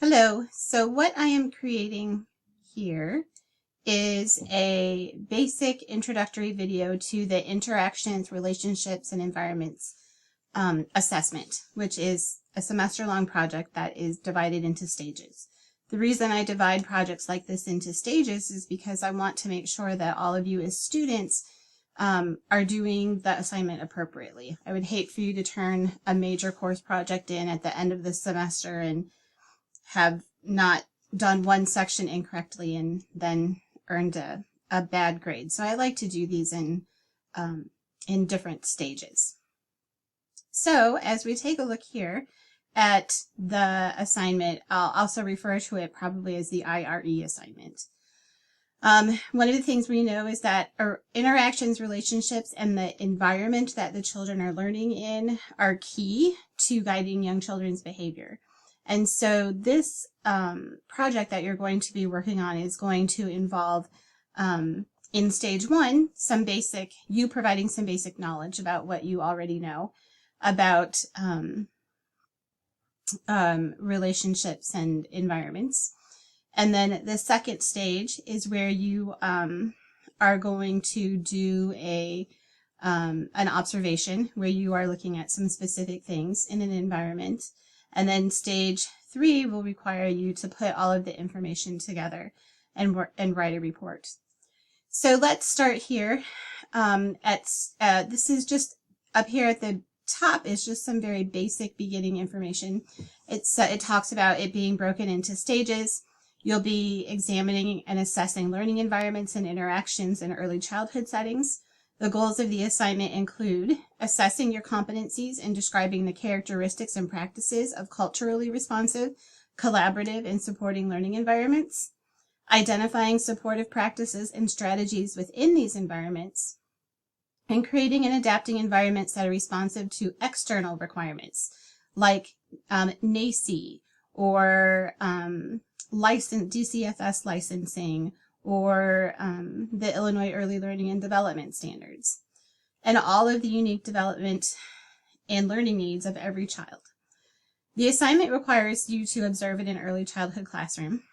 Hello, so what I am creating here is a basic introductory video to the interactions, relationships, and environments assessment, which is a semester-long project that is divided into stages. The reason I divide projects like this into stages is because I want to make sure that all of you as students are doing the assignment appropriately. I would hate for you to turn a major course project in at the end of the semester and have not done one section incorrectly and then earned a bad grade. So I like to do these in different stages. So as we take a look here at the assignment, I'll also refer to it probably as the IRE assignment. One of the things we know is that interactions, relationships, and the environment that the children are learning in are key to guiding young children's behavior. And so this project that you're going to be working on is going to involve, in stage one, you providing some basic knowledge about what you already know about relationships and environments. And then the second stage is where you are going to do an observation where you are looking at some specific things in an environment. And then stage 3 will require you to put all of the information together and write a report. So let's start here. This is just up here at the top is just some very basic beginning information. It talks about it being broken into stages. You'll be examining and assessing learning environments and interactions in early childhood settings. The goals of the assignment include assessing your competencies and describing the characteristics and practices of culturally responsive, collaborative, and supporting learning environments, identifying supportive practices and strategies within these environments, and creating and adapting environments that are responsive to external requirements like NACE or DCFS licensing, or the Illinois Early Learning and Development Standards, and all of the unique development and learning needs of every child. The assignment requires you to observe in an early childhood classroom.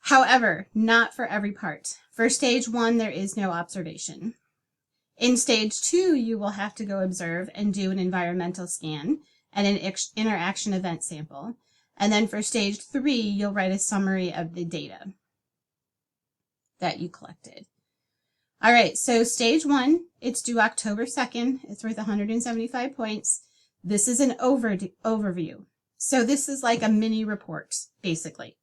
However, not for every part. For stage 1, there is no observation. In stage 2, you will have to go observe and do an environmental scan and an interaction event sample. And then for stage 3, you'll write a summary of the data that you collected. All right, so stage 1, it's due October 2nd. It's worth 175 points. This is an overview. So this is like a mini report, basically.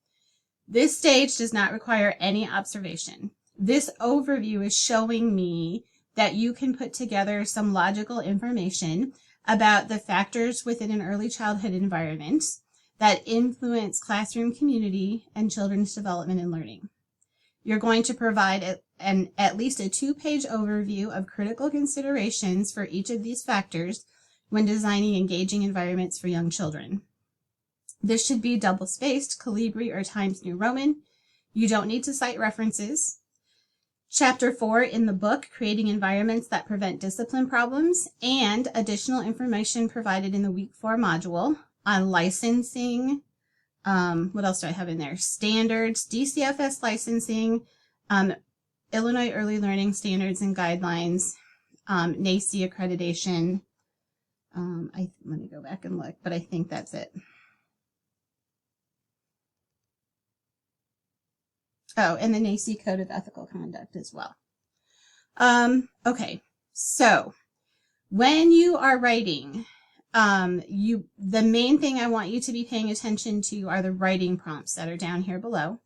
This stage does not require any observation. This overview is showing me that you can put together some logical information about the factors within an early childhood environment that influence classroom community and children's development and learning. You're going to provide at least a 2-page overview of critical considerations for each of these factors when designing engaging environments for young children. This should be double-spaced, Calibri, or Times New Roman. You don't need to cite references. Chapter 4 in the book, Creating Environments That Prevent Discipline Problems, and additional information provided in the Week 4 module on licensing. What else do I have in there? Standards, DCFS licensing, Illinois Early Learning Standards and Guidelines, NACE accreditation. Let me go back and look, but I think that's it. Oh, and the NACE Code of Ethical Conduct as well. Okay, so when you are writing, the main thing I want you to be paying attention to are the writing prompts that are down here below.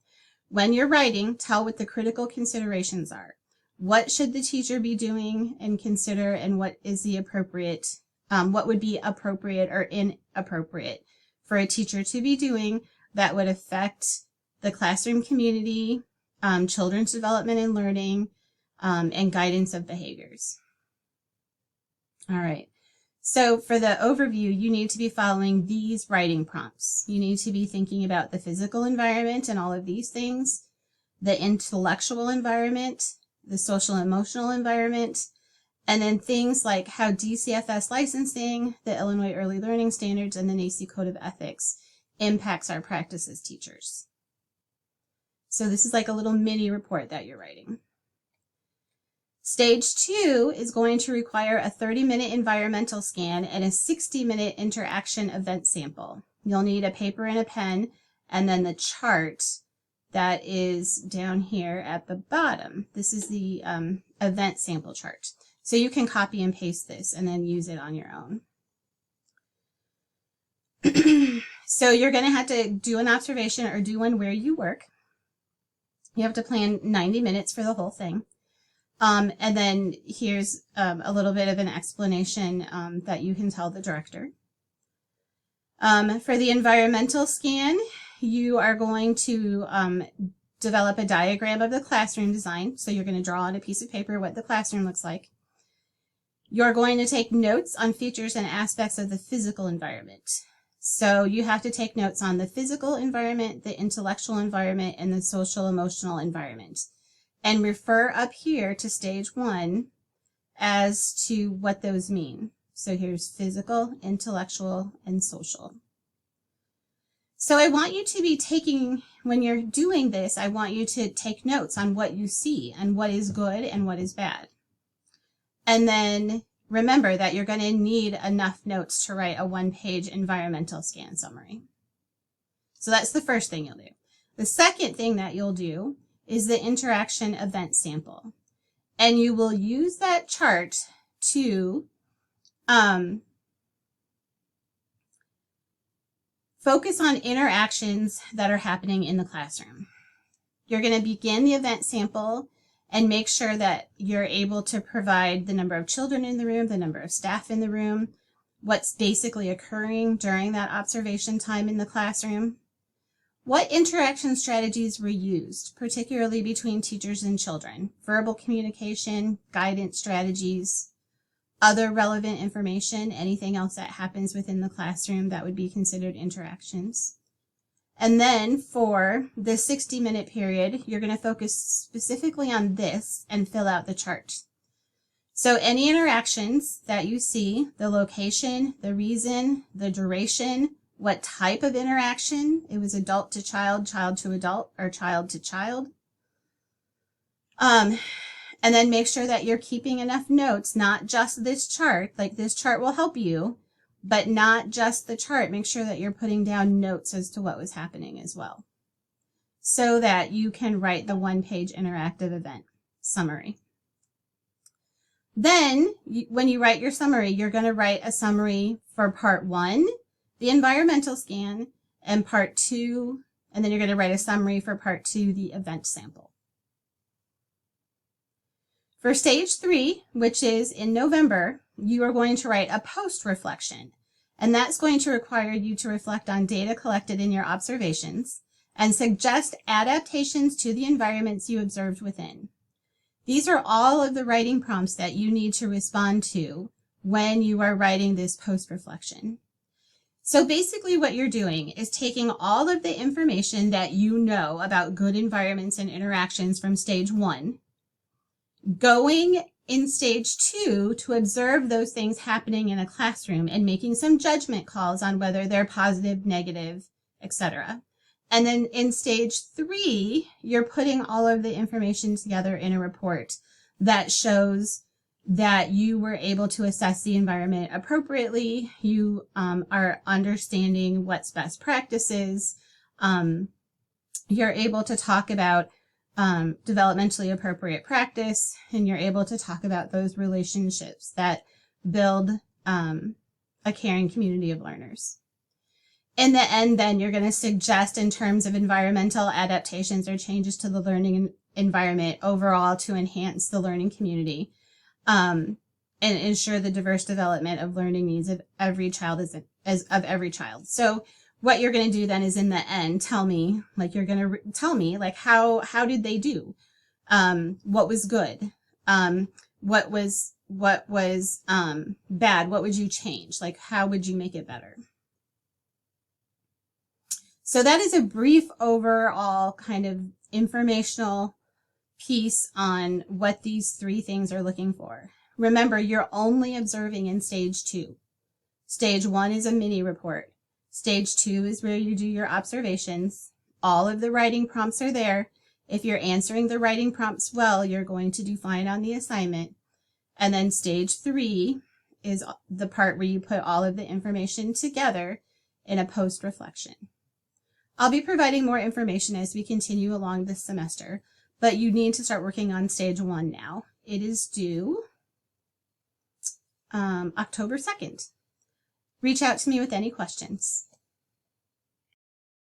When you're writing, tell what the critical considerations are. What should the teacher be doing and consider, and what is the appropriate, what would be appropriate or inappropriate for a teacher to be doing that would affect the classroom community, children's development and learning, and guidance of behaviors. All right. So for the overview, you need to be following these writing prompts. You need to be thinking about the physical environment and all of these things, the intellectual environment, the social and emotional environment, and then things like how DCFS licensing, the Illinois Early Learning Standards, and the NACE Code of Ethics impacts our practice as teachers. So this is like a little mini report that you're writing. Stage 2 is going to require a 30-minute environmental scan and a 60-minute interaction event sample. You'll need a paper and a pen, and then the chart that is down here at the bottom. This is the event sample chart. So you can copy and paste this and then use it on your own. So you're going to have to do an observation or do one where you work. You have to plan 90 minutes for the whole thing. And then here's a little bit of an explanation that you can tell the director. For the environmental scan, you are going to develop a diagram of the classroom design. So you're going to draw on a piece of paper what the classroom looks like. You're going to take notes on features and aspects of the physical environment. So you have to take notes on the physical environment, the intellectual environment, and the social emotional environment. And refer up here to stage 1 as to what those mean. So here's physical, intellectual, and social. So I want you to be taking, when you're doing this, I want you to take notes on what you see and what is good and what is bad. And then remember that you're going to need enough notes to write a 1-page environmental scan summary. So that's the first thing you'll do. The second thing that you'll do is the interaction event sample. And you will use that chart to focus on interactions that are happening in the classroom. You're going to begin the event sample and make sure that you're able to provide the number of children in the room, the number of staff in the room, what's basically occurring during that observation time in the classroom. What interaction strategies were used, particularly between teachers and children? Verbal communication, guidance strategies, other relevant information, anything else that happens within the classroom that would be considered interactions. And then for the 60-minute period, you're going to focus specifically on this and fill out the chart. So any interactions that you see, the location, the reason, the duration, what type of interaction, it was adult to child, child to adult, or child to child. And then make sure that you're keeping enough notes, not just this chart, like this chart will help you, but not just the chart. Make sure that you're putting down notes as to what was happening as well, so that you can write the 1-page interactive event summary. Then, when you write your summary, you're going to write a summary for part 1, the environmental scan, and part 2, and then you're going to write a summary for part 2, the event sample. For stage 3, which is in November, you are going to write a post-reflection, and that's going to require you to reflect on data collected in your observations and suggest adaptations to the environments you observed within. These are all of the writing prompts that you need to respond to when you are writing this post-reflection. So basically what you're doing is taking all of the information that you know about good environments and interactions from stage 1, going in stage 2 to observe those things happening in a classroom and making some judgment calls on whether they're positive, negative, etc. And then in stage 3, you're putting all of the information together in a report that shows that you were able to assess the environment appropriately. You are understanding what's best practices. You're able to talk about developmentally appropriate practice, and you're able to talk about those relationships that build a caring community of learners. In the end, then, you're going to suggest in terms of environmental adaptations or changes to the learning environment overall to enhance the learning community and ensure the diverse development of learning needs of every child of every child. So what you're going to do then is in the end, tell me, like you're going to tell me, like how did they do? What was good? What was bad? What would you change? Like how would you make it better? So that is a brief overall kind of informational piece on what these 3 things are looking for. Remember, you're only observing in stage 2. Stage 1 is a mini report. Stage 2 is where you do your observations. All of the writing prompts are there. If you're answering the writing prompts well, you're going to do fine on the assignment. And then stage 3 is the part where you put all of the information together in a post-reflection. I'll be providing more information as we continue along this semester, but you need to start working on stage 1 now. It is due October 2nd. Reach out to me with any questions.